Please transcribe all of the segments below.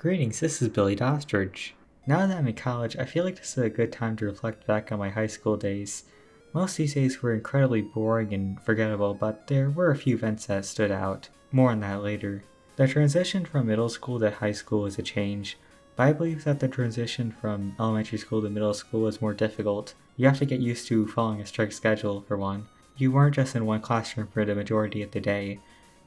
Greetings, this is BillyTheOstrich. Now that I'm in college, I feel like this is a good time to reflect back on my high school days. Most of these days were incredibly boring and forgettable, but there were a few events that stood out. More on that later. The transition from middle school to high school was a change, but I believe that the transition from elementary school to middle school was more difficult. You have to get used to following a strict schedule, for one. You weren't just in one classroom for the majority of the day,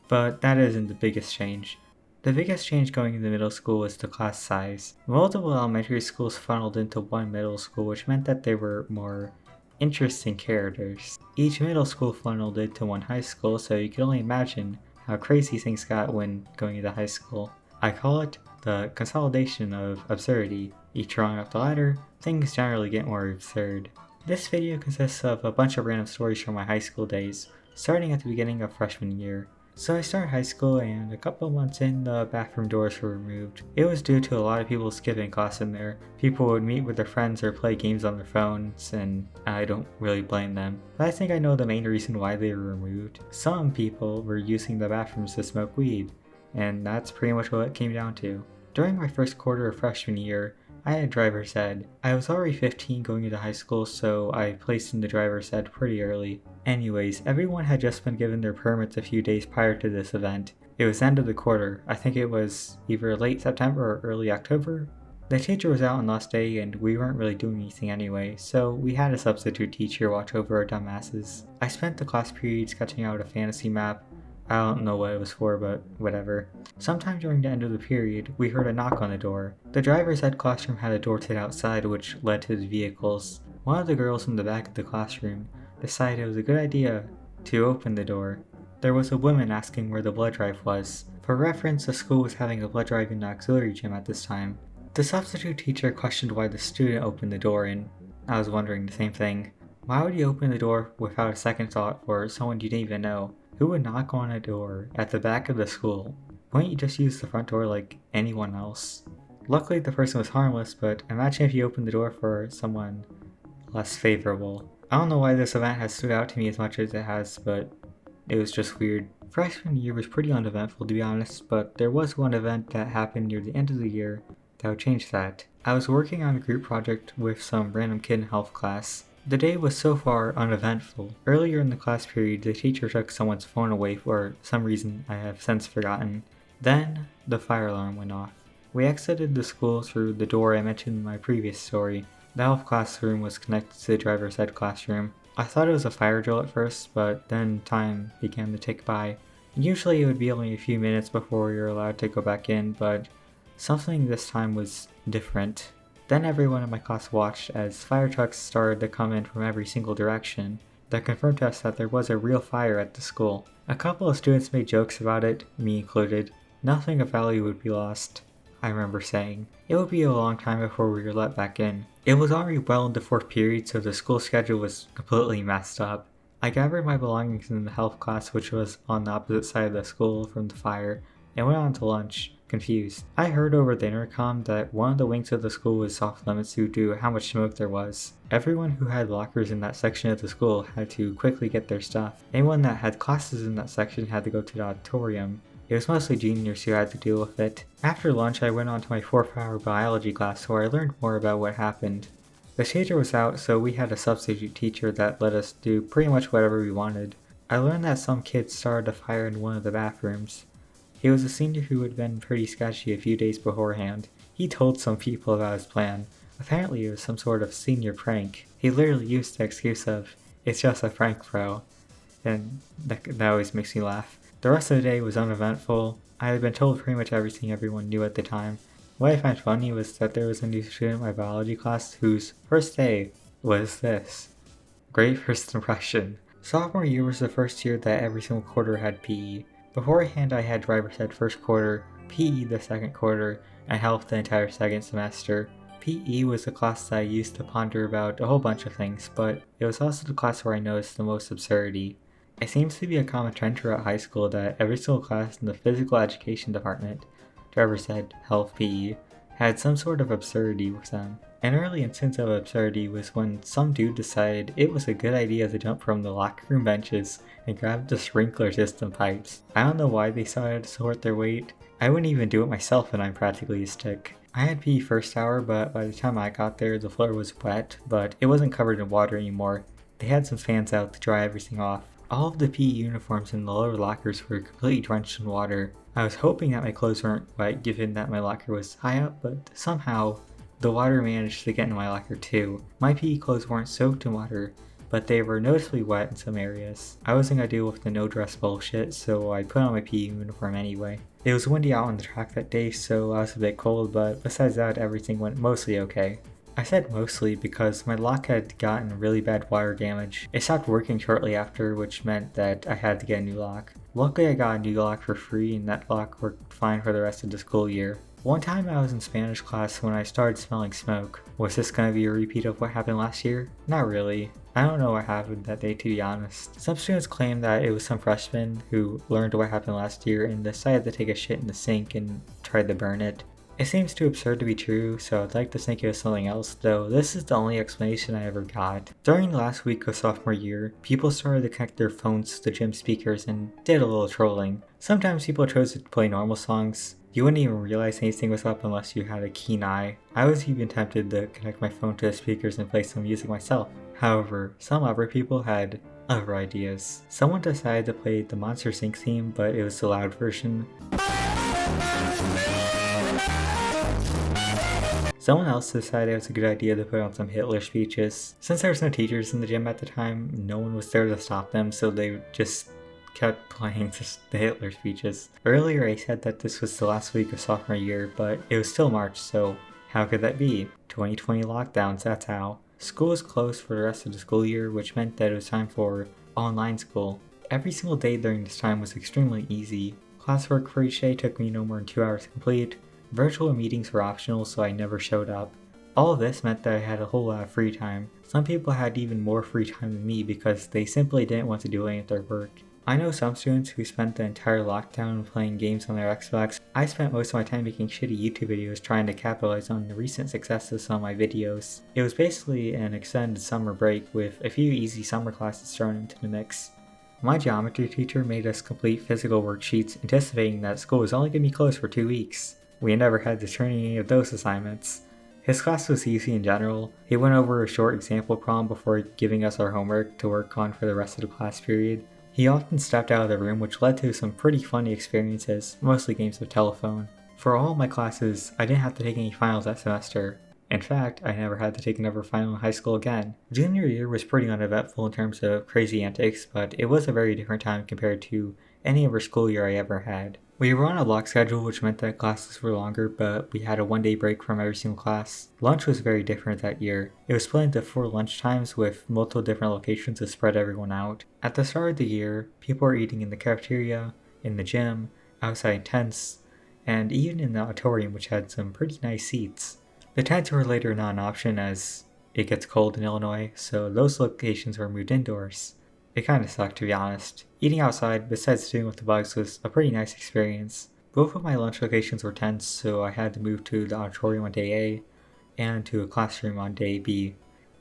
but that isn't the biggest change. The biggest change going into middle school was the class size. Multiple elementary schools funneled into one middle school, which meant that there were more interesting characters. Each middle school funneled into one high school, so you can only imagine how crazy things got when going into high school. I call it the consolidation of absurdity. Each rung up the ladder, things generally get more absurd. This video consists of a bunch of random stories from my high school days, starting at the beginning of freshman year. So I started high school, and a couple of months in, the bathroom doors were removed. It was due to a lot of people skipping class in there. People would meet with their friends or play games on their phones, and I don't really blame them. But I think I know the main reason why they were removed. Some people were using the bathrooms to smoke weed, and that's pretty much what it came down to. During my first quarter of freshman year, I had driver's ed. I was already 15 going into high school, so I placed in the driver's ed pretty early. Anyways, everyone had just been given their permits a few days prior to this event. It was end of the quarter. I think it was either late September or early October. The teacher was out on last day and we weren't really doing anything anyway, so we had a substitute teacher watch over our dumbasses. I spent the class period sketching out a fantasy map. I don't know what it was for, but whatever. Sometime during the end of the period, we heard a knock on the door. The driver's ed classroom had a door to the outside which led to the vehicles. One of the girls in the back of the classroom decided it was a good idea to open the door. There was a woman asking where the blood drive was. For reference, the school was having a blood drive in the auxiliary gym at this time. The substitute teacher questioned why the student opened the door, and I was wondering the same thing. Why would you open the door without a second thought for someone you didn't even know? Who would knock on a door at the back of the school? Wouldn't you just use the front door like anyone else? Luckily the person was harmless, but imagine if you opened the door for someone less favorable. I don't know why this event has stood out to me as much as it has, but it was just weird. Freshman year was pretty uneventful to be honest, but there was one event that happened near the end of the year that would change that. I was working on a group project with some random kid in health class. The day was so far uneventful. Earlier in the class period, the teacher took someone's phone away for some reason I have since forgotten. Then, the fire alarm went off. We exited the school through the door I mentioned in my previous story. The health classroom was connected to the driver's ed classroom. I thought it was a fire drill at first, but then time began to tick by. Usually it would be only a few minutes before we were allowed to go back in, but something this time was different. Then everyone in my class watched as fire trucks started to come in from every single direction. That confirmed to us that there was a real fire at the school. A couple of students made jokes about it, me included. Nothing of value would be lost, I remember saying. It would be a long time before we were let back in. It was already well into fourth period, so the school schedule was completely messed up. I gathered my belongings in the health class, which was on the opposite side of the school from the fire, and went on to lunch, confused. I heard over the intercom that one of the wings of the school was off limits due to how much smoke there was. Everyone who had lockers in that section of the school had to quickly get their stuff. Anyone that had classes in that section had to go to the auditorium. It was mostly juniors who had to deal with it. After lunch, I went on to my 4th-hour biology class where I learned more about what happened. The teacher was out, so we had a substitute teacher that let us do pretty much whatever we wanted. I learned that some kids started a fire in one of the bathrooms. He was a senior who had been pretty sketchy a few days beforehand. He told some people about his plan. Apparently it was some sort of senior prank. He literally used the excuse of, "It's just a prank, bro." And that always makes me laugh. The rest of the day was uneventful. I had been told pretty much everything everyone knew at the time. What I found funny was that there was a new student in my biology class whose first day was this. Great first impression. Sophomore year was the first year that every single quarter had PE. Beforehand I had driver's ed first quarter, PE the second quarter, and health the entire second semester. PE was the class that I used to ponder about a whole bunch of things, but it was also the class where I noticed the most absurdity. It seems to be a common trend throughout high school that every single class in the physical education department, driver's ed, health, PE, had some sort of absurdity with them. An early instance of absurdity was when some dude decided it was a good idea to jump from the locker room benches and grab the sprinkler system pipes. I don't know why they decided to support their weight. I wouldn't even do it myself and I'm practically a stick. I had PE first hour, but by the time I got there the floor was wet, but it wasn't covered in water anymore. They had some fans out to dry everything off. All of the PE uniforms in the lower lockers were completely drenched in water. I was hoping that my clothes weren't wet given that my locker was high up, but somehow the water managed to get in my locker too. My PE clothes weren't soaked in water, but they were noticeably wet in some areas. I wasn't gonna deal with the no dress bullshit, so I put on my PE uniform anyway. It was windy out on the track that day, so I was a bit cold, but besides that, everything went mostly okay. I said mostly because my lock had gotten really bad wire damage. It stopped working shortly after, which meant that I had to get a new lock. Luckily I got a new lock for free and that lock worked fine for the rest of the school year. One time I was in Spanish class when I started smelling smoke. Was this gonna be a repeat of what happened last year? Not really. I don't know what happened that day to be honest. Some students claim that it was some freshmen who learned what happened last year and decided to take a shit in the sink and tried to burn it. It seems too absurd to be true, so I'd like to think it was something else, though this is the only explanation I ever got. During the last week of sophomore year, people started to connect their phones to the gym speakers and did a little trolling. Sometimes people chose to play normal songs. You wouldn't even realize anything was up unless you had a keen eye. I was even tempted to connect my phone to the speakers and play some music myself. However, some other people had other ideas. Someone decided to play the Monsters Inc. theme, but it was the loud version. Someone else decided it was a good idea to put on some Hitler speeches. Since there was no teachers in the gym at the time, no one was there to stop them, so they just kept playing the Hitler speeches. Earlier I said that this was the last week of sophomore year, but it was still March, so how could that be? 2020 lockdowns, that's how. School was closed for the rest of the school year, which meant that it was time for online school. Every single day during this time was extremely easy. Classwork for each day took me no more than 2 hours to complete. Virtual meetings were optional, so I never showed up. All of this meant that I had a whole lot of free time. Some people had even more free time than me because they simply didn't want to do any of their work. I know some students who spent the entire lockdown playing games on their Xbox. I spent most of my time making shitty YouTube videos trying to capitalize on the recent successes of some of my videos. It was basically an extended summer break with a few easy summer classes thrown into the mix. My geometry teacher made us complete physical worksheets anticipating that school was only going to be closed for 2 weeks. We never had to turn any of those assignments. His class was easy in general. He went over a short example problem before giving us our homework to work on for the rest of the class period. He often stepped out of the room, which led to some pretty funny experiences, mostly games of telephone. For all of my classes, I didn't have to take any finals that semester. In fact, I never had to take another final in high school again. Junior year was pretty uneventful in terms of crazy antics, but it was a very different time compared to any other school year I ever had. We were on a block schedule, which meant that classes were longer, but we had a 1-day break from every single class. Lunch was very different that year. It was split into 4 lunch times with multiple different locations to spread everyone out. At the start of the year, people were eating in the cafeteria, in the gym, outside tents, and even in the auditorium, which had some pretty nice seats. The tents were later not an option as it gets cold in Illinois, so those locations were moved indoors. It kinda sucked, to be honest. Eating outside, besides dealing with the bugs, was a pretty nice experience. Both of my lunch locations were tents, so I had to move to the auditorium on day A and to a classroom on day B.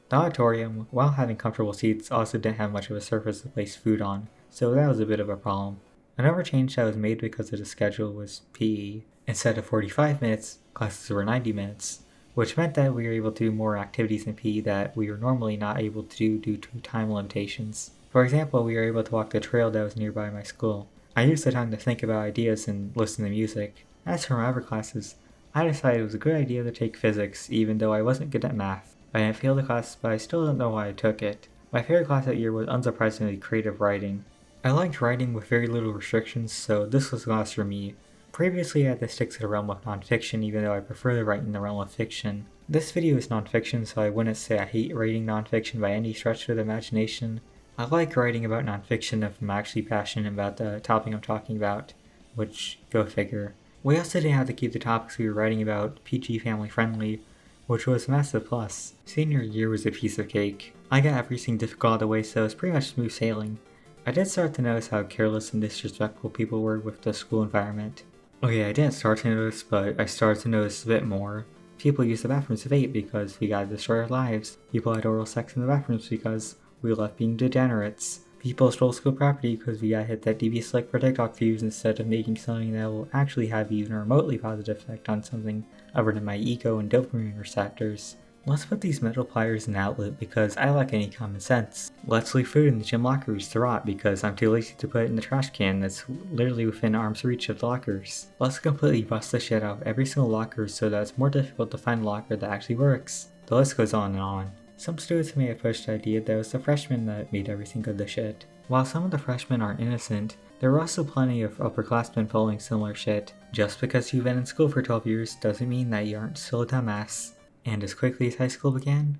The auditorium, while having comfortable seats, also didn't have much of a surface to place food on, so that was a bit of a problem. Another change that was made because of the schedule was PE. Instead of 45 minutes, classes were 90 minutes, which meant that we were able to do more activities in PE that we were normally not able to do due to time limitations. For example, we were able to walk the trail that was nearby my school. I used the time to think about ideas and listen to music. As for my other classes, I decided it was a good idea to take physics, even though I wasn't good at math. I didn't fail the class, but I still don't know why I took it. My favorite class that year was unsurprisingly creative writing. I liked writing with very little restrictions, so this was the class for me. Previously, I had to stick to the realm of nonfiction, even though I prefer to write in the realm of fiction. This video is nonfiction, so I wouldn't say I hate writing nonfiction by any stretch of the imagination. I like writing about nonfiction if I'm actually passionate about the topic I'm talking about, which, go figure. We also didn't have to keep the topics we were writing about PG family friendly, which was a massive plus. Senior year was a piece of cake. I got everything difficult out of the way, so it was pretty much smooth sailing. I did start to notice how careless and disrespectful people were with the school environment. Okay, I didn't start to notice, but I started to notice a bit more. People used the bathrooms to vape because we gotta destroy our lives. People had oral sex in the bathrooms because we left being degenerates. People stole school property because we gotta hit that devious like for TikTok views instead of making something that will actually have even a remotely positive effect on something other than my ego and dopamine receptors. Let's put these metal pliers in the outlet because I lack any common sense. Let's leave food in the gym lockers to rot because I'm too lazy to put it in the trash can that's literally within arm's reach of the lockers. Let's completely bust the shit out of every single locker so that it's more difficult to find a locker that actually works. The list goes on and on. Some students may have pushed the idea that it was the freshmen that made everything go to shit. While some of the freshmen are innocent, there were also plenty of upperclassmen pulling similar shit. Just because you've been in school for 12 years doesn't mean that you aren't still a dumbass. And as quickly as high school began,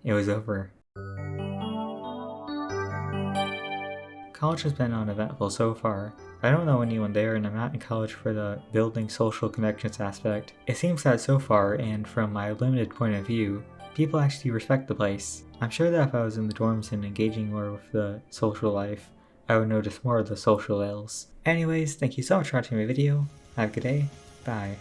it was over. College has been uneventful so far. I don't know anyone there and I'm not in college for the building social connections aspect. It seems that so far, and from my limited point of view, people actually respect the place. I'm sure that if I was in the dorms and engaging more with the social life, I would notice more of the social ills. Anyways, thank you so much for watching my video. Have a good day. Bye.